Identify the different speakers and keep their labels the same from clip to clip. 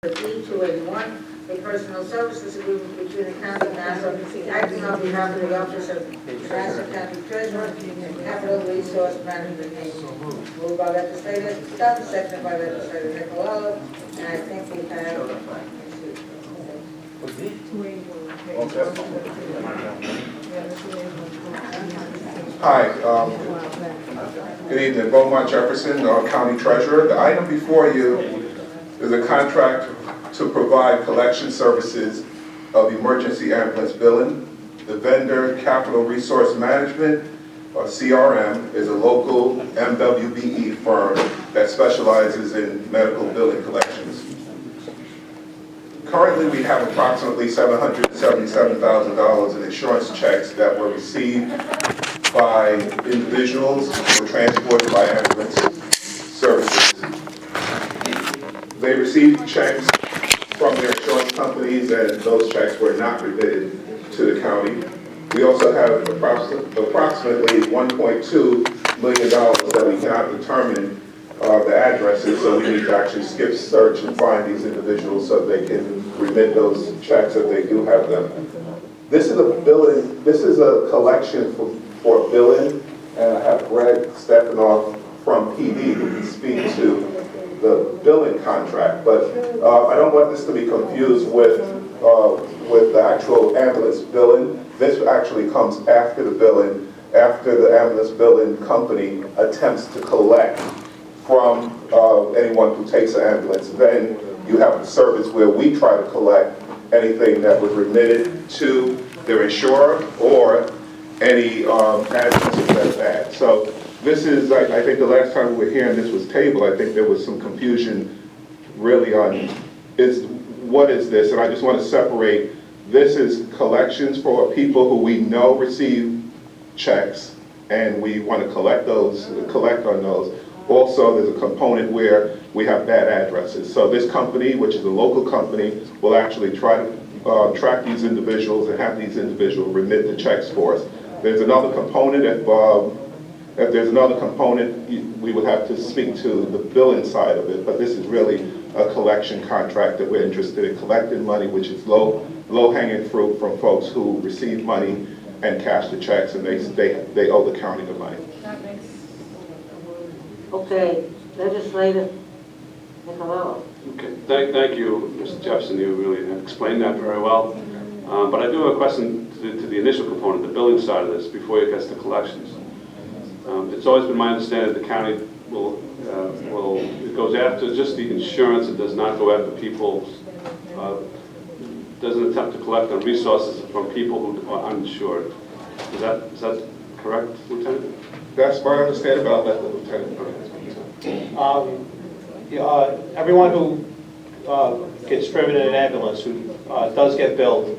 Speaker 1: E-281, a personal services agreement between the County of Nassau acting on behalf of the Office of Nassau County Treasurer and Capital Resource Management Agency. Moved by Legislator Dunn, seconded by Legislator Nicolello, and I think we have.
Speaker 2: Hi, good evening, Beaumont Jefferson, County Treasurer. The item before you is a contract to provide collection services of emergency ambulance billing. The vendor, Capital Resource Management, or CRM, is a local MWBE firm that specializes in medical billing collections. Currently, we have approximately $777,000 in insurance checks that were received by individuals who were transported by ambulance services. They received checks from their insurance companies, and those checks were not remitted to the county. We also have approximately $1.2 million that we cannot determine the addresses, so we need to actually skip search and find these individuals so they can remit those checks if they do have them. This is a billing. This is a collection for billing, and I have Greg Stefanoff from PD who can speak to the billing contract. But I don't want this to be confused with the actual ambulance billing. This actually comes after the billing, after the ambulance billing company attempts to collect from anyone who takes an ambulance. Then you have a service where we try to collect anything that was remitted to their insurer or any addresses that's bad. So this is, I think the last time we were here and this was tabled, I think there was some confusion really on what is this? And I just want to separate, this is collections for people who we know receive checks and we want to collect on those. Also, there's a component where we have bad addresses. So this company, which is a local company, will actually try to track these individuals and have these individuals remit the checks for us. There's another component, if there's another component, we would have to speak to the billing side of it, but this is really a collection contract that we're interested in collecting money, which is low-hanging fruit from folks who receive money and cash the checks, and they owe the county the money.
Speaker 1: Okay, Legislator Nicolello.
Speaker 3: Okay, thank you, Mr. Jefferson. You really explained that very well. But I do have a question to the initial component, the billing side of this, before it gets to collections. It's always been my understanding that the county it goes after just the insurance. It does not go after people, doesn't attempt to collect on resources from people who are uninsured. Is that correct, Lieutenant?
Speaker 2: That's my understanding, but I'll let the Lieutenant
Speaker 4: everyone who gets driven in an ambulance, who does get billed,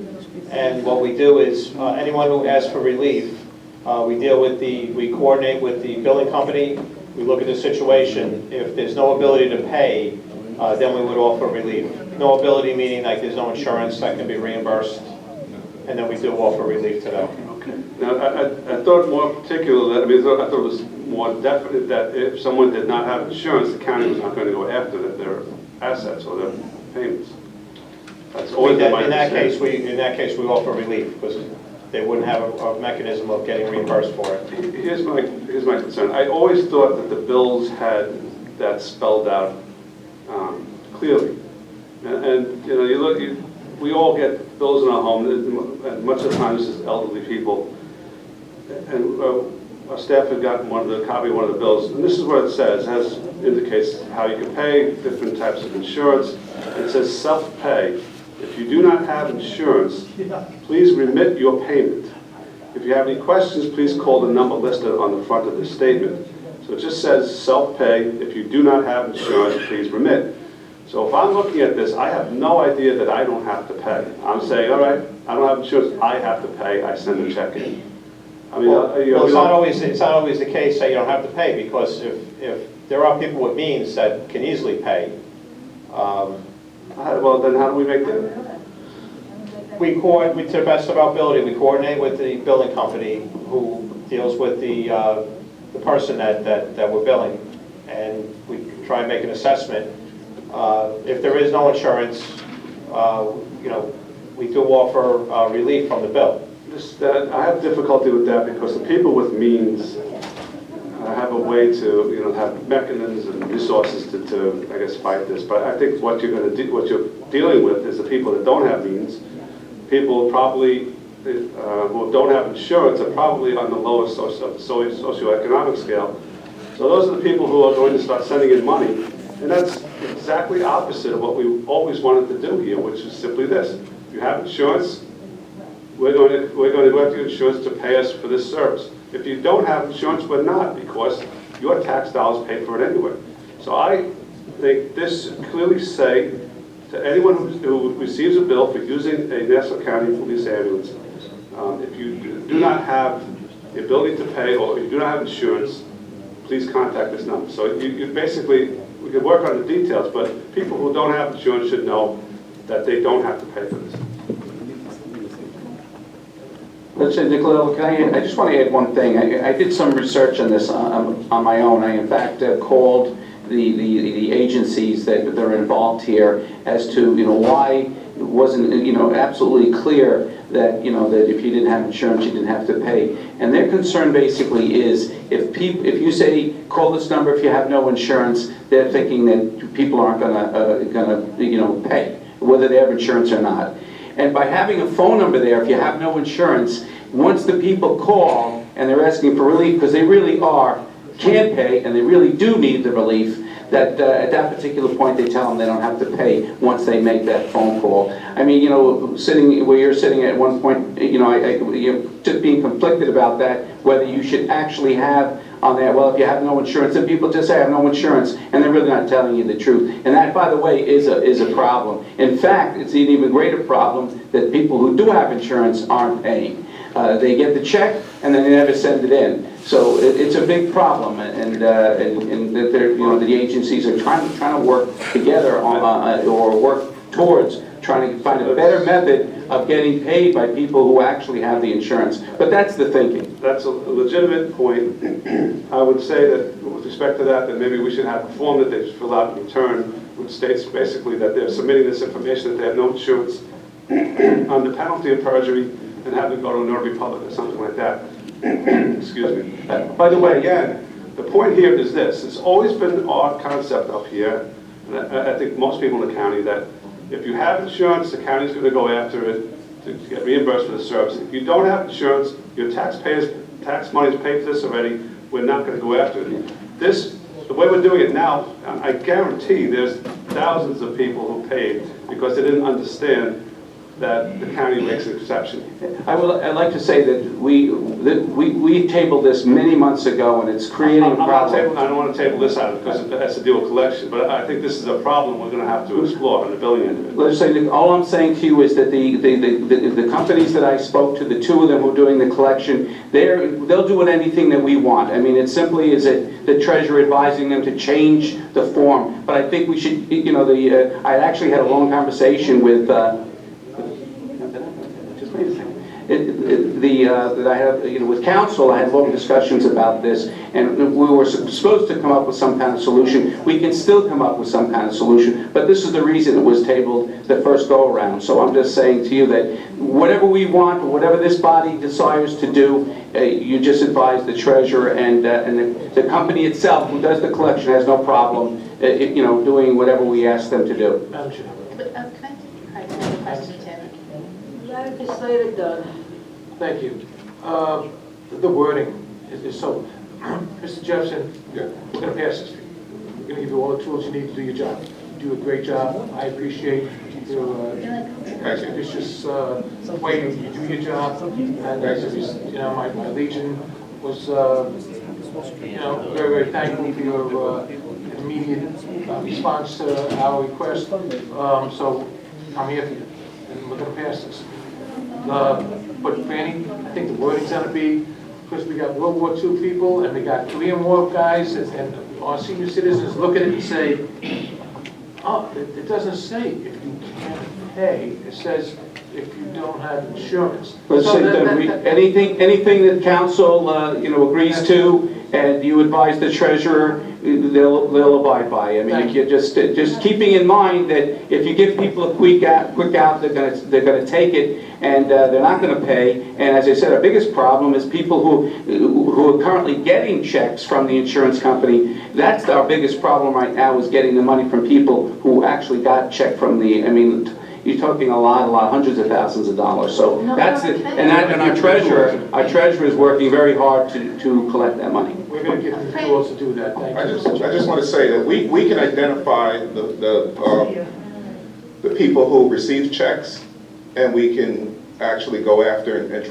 Speaker 4: and what we do is anyone who asks for relief, we coordinate with the billing company, we look at the situation. If there's no ability to pay, then we would offer relief. No ability meaning like there's no insurance that can be reimbursed, and then we do offer relief to them.
Speaker 3: Okay. Now, I thought more particular that, I thought it was more definite that if someone did not have insurance, the county was not going to go after their assets or their payments. That's always been my understanding.
Speaker 4: In that case, we offer relief because they wouldn't have a mechanism of getting reimbursed for it.
Speaker 3: Here's my concern. I always thought that the bills had that spelled out clearly, and you know, we all get bills in our home, and much of the time this is elderly people. And our staff had gotten a copy of one of the bills, and this is what it says. Indicates how you can pay, different types of insurance. It says self-pay. If you do not have insurance, please remit your payment. If you have any questions, please call the number listed on the front of the statement. So it just says self-pay. If you do not have insurance, please remit. So if I'm looking at this, I have no idea that I don't have to pay. I'm saying, all right, I don't have insurance, I have to pay, I send a check in.
Speaker 4: It's not always the case that you don't have to pay, because if there are people with means that can easily pay.
Speaker 3: Well, then how do we make that?
Speaker 4: To the best of our ability, we coordinate with the billing company who deals with the person that we're billing, and we try and make an assessment If there is no insurance, you know, we do offer relief from the bill.
Speaker 3: I have difficulty with that because the people with means have a way to, you know, have mechanisms and resources to I guess, fight this. But I think what you're dealing with is the people that don't have means. People probably who don't have insurance are probably on the lowest socioeconomic scale. So those are the people who are going to start sending in money. And that's exactly opposite of what we always wanted to do here, which is simply this. If you have insurance, we're going to go after your insurance to pay us for this service. If you don't have insurance, we're not, because your tax dollars pay for it anyway. So I think this clearly say to anyone who receives a bill for using a Nassau County police ambulance, if you do not have the ability to pay or you do not have insurance, please contact this number. So you basically, we can work on the details, but people who don't have insurance should know that they don't have to pay for this.
Speaker 5: Let's say, Nicola, I just want to add one thing. I did some research on this on my own. I, in fact, called the agencies that are involved here as to, you know, why it wasn't, you know, absolutely clear that, you know, that if you didn't have insurance, you didn't have to pay. And their concern basically is if you say, call this number if you have no insurance, they're thinking that people aren't gonna you know, pay, whether they have insurance or not. And by having a phone number there, if you have no insurance, once the people call and they're asking for relief, because they really can't pay and they really do need the relief, that at that particular point they tell them they don't have to pay once they make that phone call. I mean, you know, sitting where you're sitting at one point, you know, you're just being conflicted about that, whether you should actually have on there, well, if you have no insurance, and people just say I have no insurance, and they're really not telling you the truth. And that, by the way, is a problem. In fact, it's an even greater problem that people who do have insurance aren't paying. They get the check, and then they never send it in. So it's a big problem, and that they're, you know, the agencies are trying to work together on, or work towards trying to find a better method of getting paid by people who actually have the insurance. But that's the thinking.
Speaker 3: That's a legitimate point. I would say that with respect to that maybe we should have a form that they fill out in return, which states basically that they're submitting this information, that they have no insurance under penalty of perjury, and have them go to a notary public or something like that. Excuse me. By the way, again, the point here is this. It's always been our concept up here, and I think most people in the county, that if you have insurance, the county's going to go after it to get reimbursed for the service. If you don't have insurance, your tax money is paid for this already, we're not going to go after it. The way we're doing it now, I guarantee there's thousands of people who paid because they didn't understand that the county makes an exception.
Speaker 5: I'd like to say that we tabled this many months ago, and it's creating a problem.
Speaker 3: I don't want to table this out because it has to do with collection, but I think this is a problem we're going to have to explore on the billing end of it.
Speaker 5: Let's say, all I'm saying to you is that the companies that I spoke to, the two of them who are doing the collection, they'll do anything that we want. I mean, it simply is the treasurer advising them to change the form. But I think we should, you know, I actually had a long conversation with. That I have, you know, with council, I had long discussions about this, and we were supposed to come up with some kind of solution. We can still come up with some kind of solution, but this is the reason it was tabled the first go around. So I'm just saying to you that whatever we want, or whatever this body desires to do, you just advise the treasurer, and the company itself, who does the collection, has no problem, you know, doing whatever we ask them to do.
Speaker 6: Madam Chair.
Speaker 7: But, can I have a question, Tim?
Speaker 1: Legislator Dunn.
Speaker 6: Thank you. The wording is so, Mr. Jefferson, we're going to pass this. We're going to give you all the tools you need to do your job. You do a great job. I appreciate your ambitious way you do your job. And you know, my legion was you know, very, very thankful for your immediate response to our request. So I'm here for you, and we're going to pass this. But Franny, I think the wording's going to be, because we got World War II people and we got Korean War guys, and our senior citizens look at it and say, oh, it doesn't say if you can't pay. It says if you don't have insurance.
Speaker 5: Let's
Speaker 6: So
Speaker 5: say
Speaker 6: that-
Speaker 5: anything that council, you know, agrees to, and you advise the treasurer, they'll abide by. I mean,
Speaker 6: Thank
Speaker 5: you're just keeping in mind that if you give people a quick out, they're gonna take it, and they're not gonna pay. And as I said, our biggest problem is people who are currently getting checks from the insurance company. That's our biggest problem right now, is getting the money from people who actually got check from the, I mean, you're talking a lot, hundreds of thousands of dollars. So that's it, and our treasurer is working very hard to collect that money.
Speaker 6: We're going to give them the tools to do that. Thank you.
Speaker 2: I just want to say that we can identify the people who receive checks, and we can actually go after and try